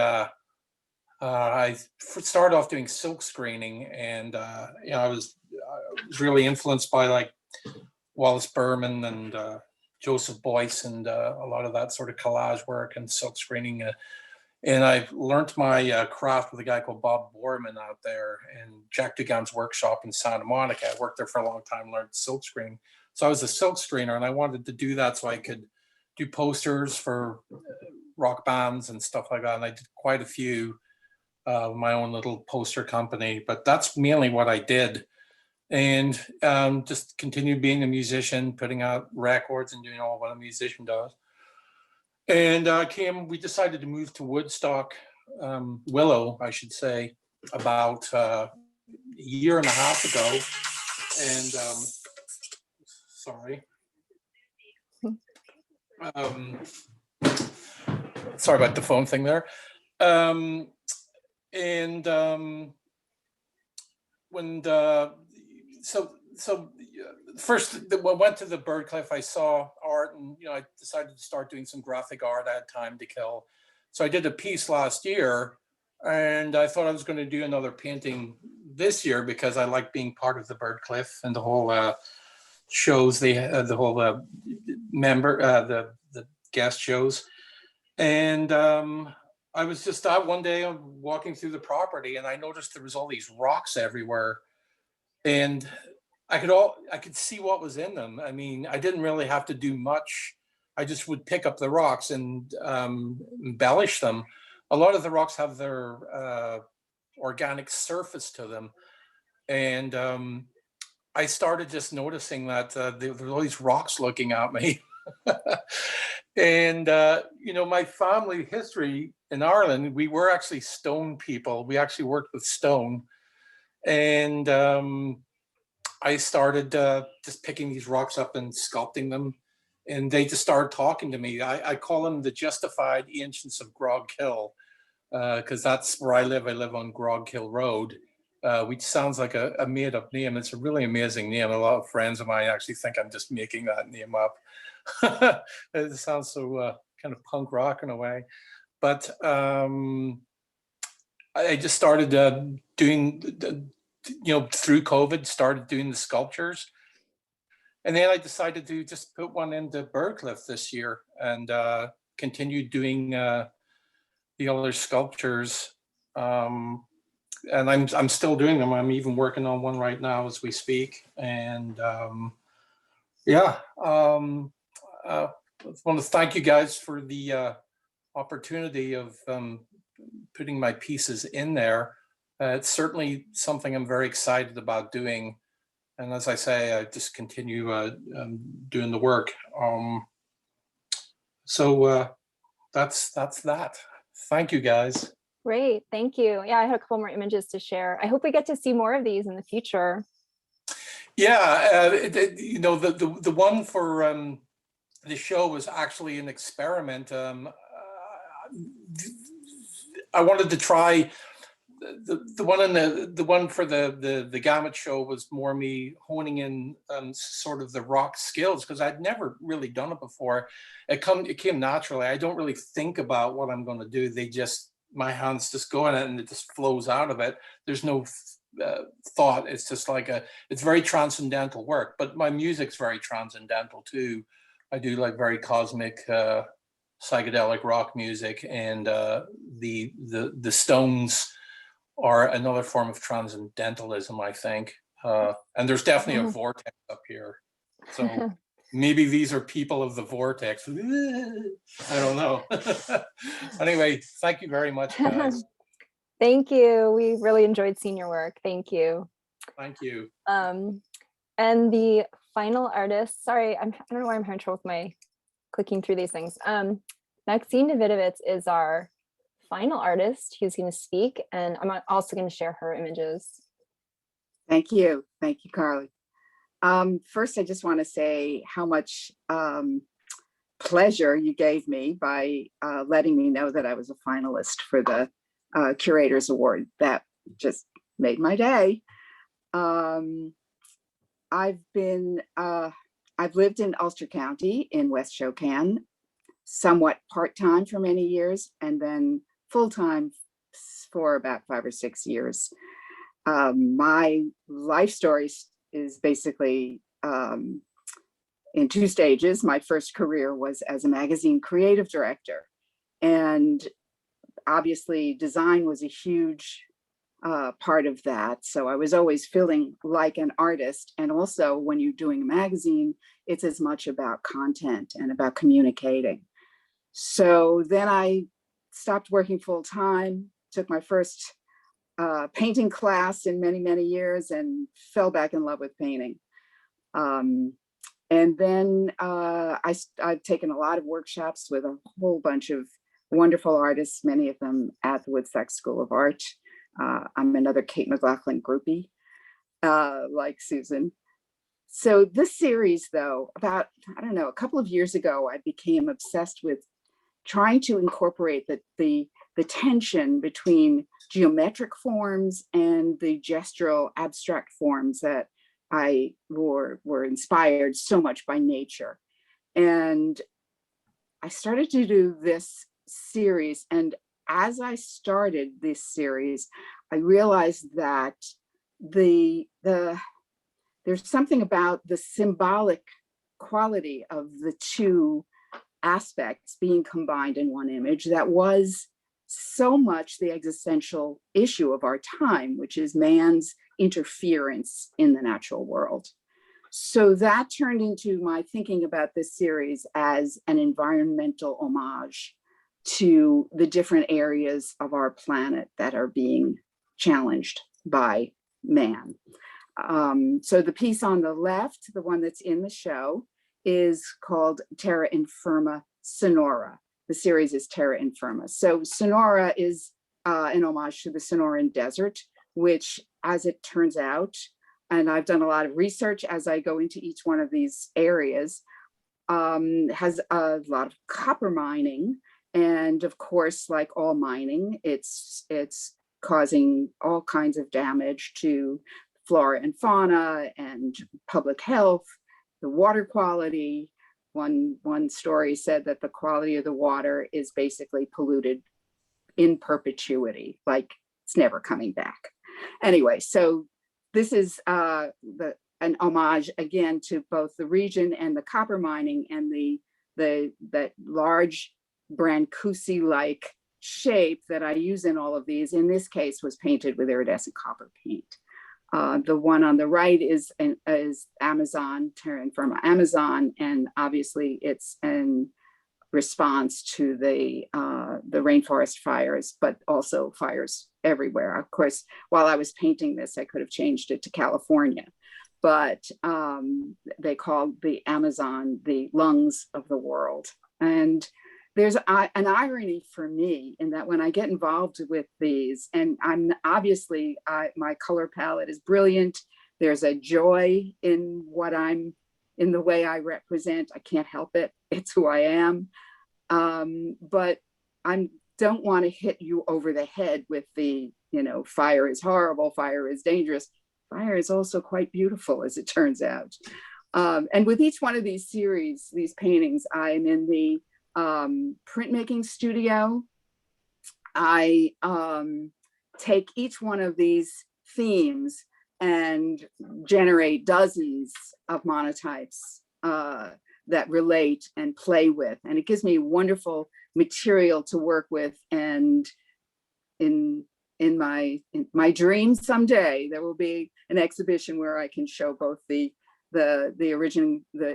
I started off doing silk screening, and I was really influenced by like Wallace Berman and Joseph Boyce and a lot of that sort of collage work and silk screening. And I've learned my craft with a guy called Bob Borman out there in Jack Dugan's workshop in Santa Monica. I worked there for a long time, learned silk screening. So I was a silk screener, and I wanted to do that so I could do posters for rock bands and stuff like that. And I did quite a few, my own little poster company, but that's mainly what I did. And just continued being a musician, putting out records and doing all what a musician does. And we decided to move to Woodstock, Willow, I should say, about a year and a half ago. And sorry. Sorry about the phone thing there. First, when I went to the Byrdcliffe, I saw art, and I decided to start doing some graphic art. I had time to kill, so I did a piece last year, and I thought I was going to do another painting this year because I like being part of the Byrdcliffe and the whole shows. The whole the guest shows, and I was just out one day walking through the property, and I noticed there was all these rocks everywhere, and I could see what was in them. I mean, I didn't really have to do much. I just would pick up the rocks and embellish them. A lot of the rocks have their organic surface to them. And I started just noticing that there were all these rocks looking at me. And, my family history in Ireland, we were actually stone people. We actually worked with stone. And I started just picking these rocks up and sculpting them, and they just started talking to me. I call them the justified ancients of Grog Hill, because that's where I live. I live on Grog Hill Road, which sounds like a made-up name. It's a really amazing name. A lot of friends of mine actually think I'm just making that name up. It sounds so kind of punk rock in a way. But I just started doing through COVID, started doing the sculptures. And then I decided to just put one into Byrdcliffe this year and continued doing the other sculptures. And I'm still doing them. I'm even working on one right now as we speak. And I want to thank you guys for the opportunity of putting my pieces in there. It's certainly something I'm very excited about doing. And as I say, I just continue doing the work. That's that. Thank you, guys. Great, thank you. Yeah, I had a couple more images to share. I hope we get to see more of these in the future. Yeah, the one for the show was actually an experiment. I wanted to try the one for the GAMUT show was more me honing in sort of the rock skills, because I'd never really done it before. It came naturally. I don't really think about what I'm going to do. My hands just go in it and it just flows out of it. There's no thought. It's just like it's very transcendental work, but my music's very transcendental too. I do like very cosmic psychedelic rock music, and the Stones are another form of transcendentalism, I think. And there's definitely a vortex up here. So maybe these are people of the vortex. I don't know. Anyway, thank you very much, guys. Thank you. We really enjoyed seeing your work. Thank you. Thank you. And the final artist, sorry, I don't know why I'm having trouble with my clicking through these things. Maxine Davidowitz is our final artist who's going to speak, and I'm also going to share her images. Thank you, Karlyn. First, I just want to say how much pleasure you gave me by letting me know that I was a finalist for the Curator's Award. That just made my day. I've lived in Ulster County in West Shokan, somewhat part-time for many years, and then full-time for about 5 or 6 years. My life story is basically in 2 stages. My first career was as a magazine creative director. And obviously design was a huge part of that. So I was always feeling like an artist. And also when you're doing a magazine, it's as much about content and about communicating. So then I stopped working full time, took my first painting class in many, many years and fell back in love with painting. And then I've taken a lot of workshops with a whole bunch of wonderful artists, many of them at the Woodstock School of Art. I'm another Kate McLaughlin groupie, like Susan. So this series, though, about, I don't know, a couple of years ago, I became obsessed with trying to incorporate the tension between geometric forms and the gestural abstract forms that I were inspired so much by nature. And I started to do this series, and as I started this series, I realized that there's something about the symbolic quality of the two aspects being combined in one image that was so much the existential issue of our time, which is man's interference in the natural world. So that turned into my thinking about this series as an environmental homage to the different areas of our planet that are being challenged by man. So the piece on the left, the one that's in the show, is called Terra Infirma Sonora. The series is Terra Infirma. So Sonora is an homage to the Sonoran Desert, which, as it turns out, and I've done a lot of research as I go into each one of these areas, has a lot of copper mining. And of course, like all mining, it's causing all kinds of damage to flora and fauna and public health, the water quality. One story said that the quality of the water is basically polluted in perpetuity, like it's never coming back. Anyway, so this is an homage again to both the region and the copper mining and that large Brancusi-like shape that I use in all of these, in this case, was painted with iridescent copper paint. The one on the right is Amazon, Terra Infirma Amazon, and obviously it's in response to the rainforest fires, but also fires everywhere. Of course, while I was painting this, I could have changed it to California, but they called the Amazon the lungs of the world. And there's an irony for me in that when I get involved with these, and I'm obviously, my color palette is brilliant. There's a joy in in the way I represent. I can't help it. It's who I am. But I don't want to hit you over the head with the, fire is horrible, fire is dangerous. Fire is also quite beautiful, as it turns out. And with each one of these series, these paintings, I'm in the printmaking studio. I take each one of these themes and generate dozens of monotypes that relate and play with, and it gives me wonderful material to work with. And in my dreams someday, there will be an exhibition where I can show both the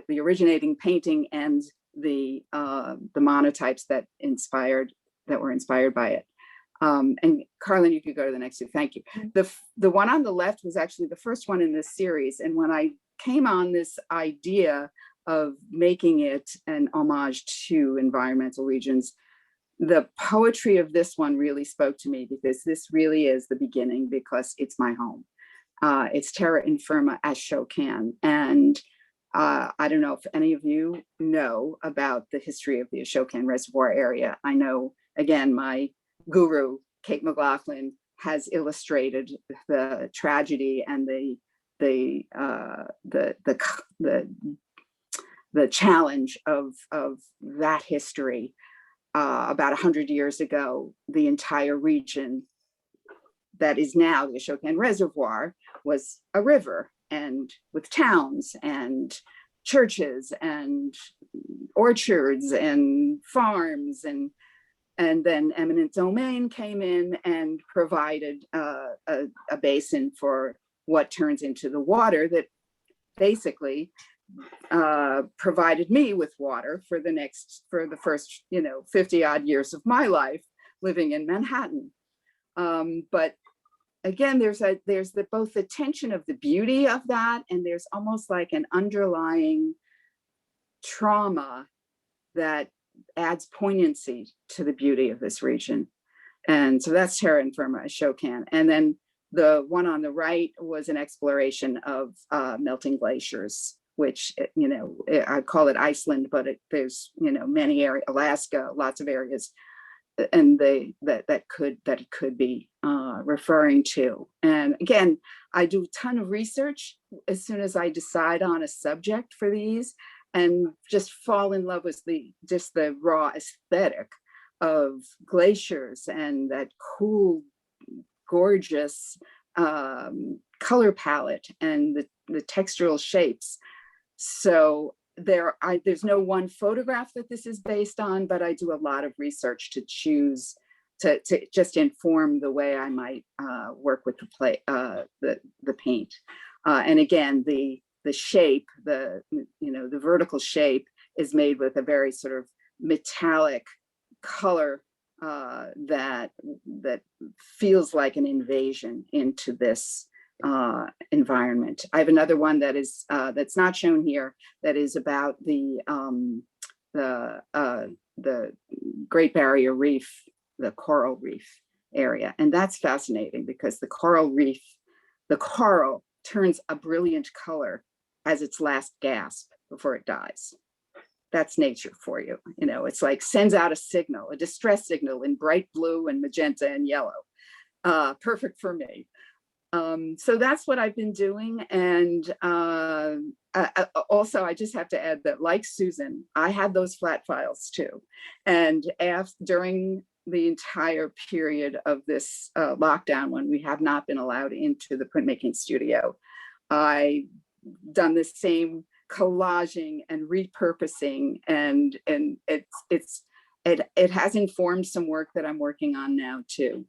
originating painting and the monotypes that were inspired by it. And Karlyn, you could go to the next two. Thank you. The one on the left was actually the first one in this series. And when I came on this idea of making it an homage to environmental regions, the poetry of this one really spoke to me, because this really is the beginning, because it's my home. It's Terra Infirma Ashokan. And I don't know if any of you know about the history of the Ashokan Reservoir area. I know, again, my guru, Kate McLaughlin, has illustrated the tragedy and the challenge of that history. About 100 years ago, the entire region that is now the Ashokan Reservoir was a river, and with towns and churches and orchards and farms, and then eminent domain came in and provided a basin for what turns into the water that basically provided me with water for the first 50 odd years of my life living in Manhattan. But again, there's both the tension of the beauty of that, and there's almost like an underlying trauma that adds poignancy to the beauty of this region. And so that's Terra Infirma, Shokan. And then the one on the right was an exploration of melting glaciers, which, I call it Iceland, but there's, many areas, Alaska, lots of areas, and that it could be referring to. And again, I do a ton of research as soon as I decide on a subject for these, and just fall in love with the raw aesthetic of glaciers and that cool, gorgeous color palette and the textural shapes. So there's no one photograph that this is based on, but I do a lot of research to choose to just inform the way I might work with the paint. And again, the shape, the vertical shape is made with a very sort of metallic color that feels like an invasion into this environment. I have another one that is that's not shown here, that is about the Great Barrier Reef, the coral reef area, and that's fascinating because the coral turns a brilliant color as its last gasp before it dies. That's nature for you. It's like sends out a signal, a distress signal in bright blue and magenta and yellow. Perfect for me. So that's what I've been doing. And also, I just have to add that, like Susan, I had those flat files too. And during the entire period of this lockdown, when we have not been allowed into the printmaking studio, I've done the same collaging and repurposing, and it has informed some work that I'm working on now too.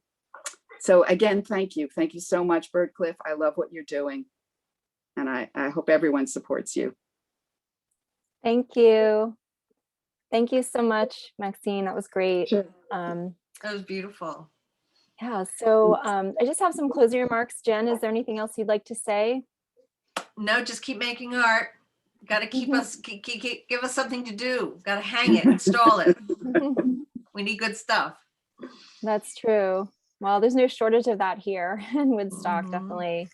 So again, thank you so much, Byrdcliffe. I love what you're doing, and I hope everyone supports you. Thank you so much, Maxine. That was great. Sure. That was beautiful. Yeah, so I just have some closing remarks. Jen, is there anything else you'd like to say? No, just keep making art. Got to keep us, give us something to do. Got to hang it, install it. We need good stuff. That's true. Well, there's no shortage of that here in Woodstock, definitely.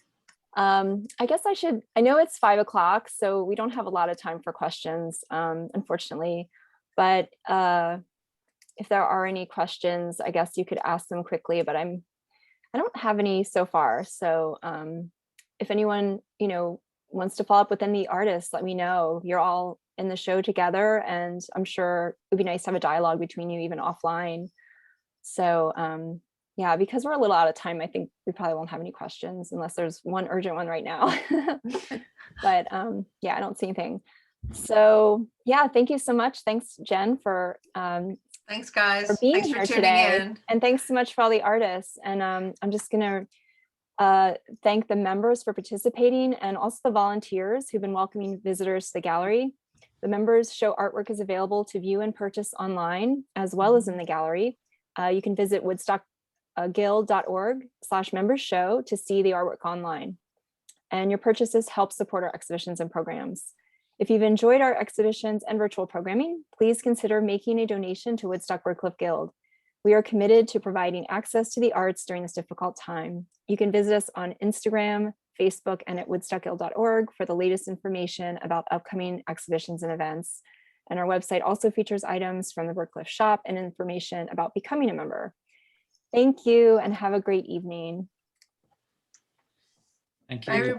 I guess I know it's 5 o'clock, so we don't have a lot of time for questions, unfortunately, but if there are any questions, I guess you could ask them quickly, but I don't have any so far. So if anyone, wants to follow up with any artists, let me know. You're all in the show together, and I'm sure it'd be nice to have a dialogue between you even offline. So yeah, because we're a little out of time, I think we probably won't have any questions unless there's one urgent one right now. But yeah, I don't see anything. So yeah, thank you so much. Thanks, Jen, for thanks, guys. For being Thanks here for tuning today. in. And thanks so much for all the artists. And I'm just gonna thank the members for participating, and also the volunteers who've been welcoming visitors to the gallery. The members show artwork is available to view and purchase online, as well as in the gallery. You can visit woodstockguild.org/members show to see the artwork online. And your purchases help support our exhibitions and programs. If you've enjoyed our exhibitions and virtual programming, please consider making a donation to Woodstock Byrdcliffe Guild. We are committed to providing access to the arts during this difficult time. You can visit us on Instagram, Facebook, and at woodstockguild.org for the latest information about upcoming exhibitions and events. And our website also features items from the Byrdcliffe shop and information about becoming a member. Thank you and have a great evening. Thank you. Bye, everybody.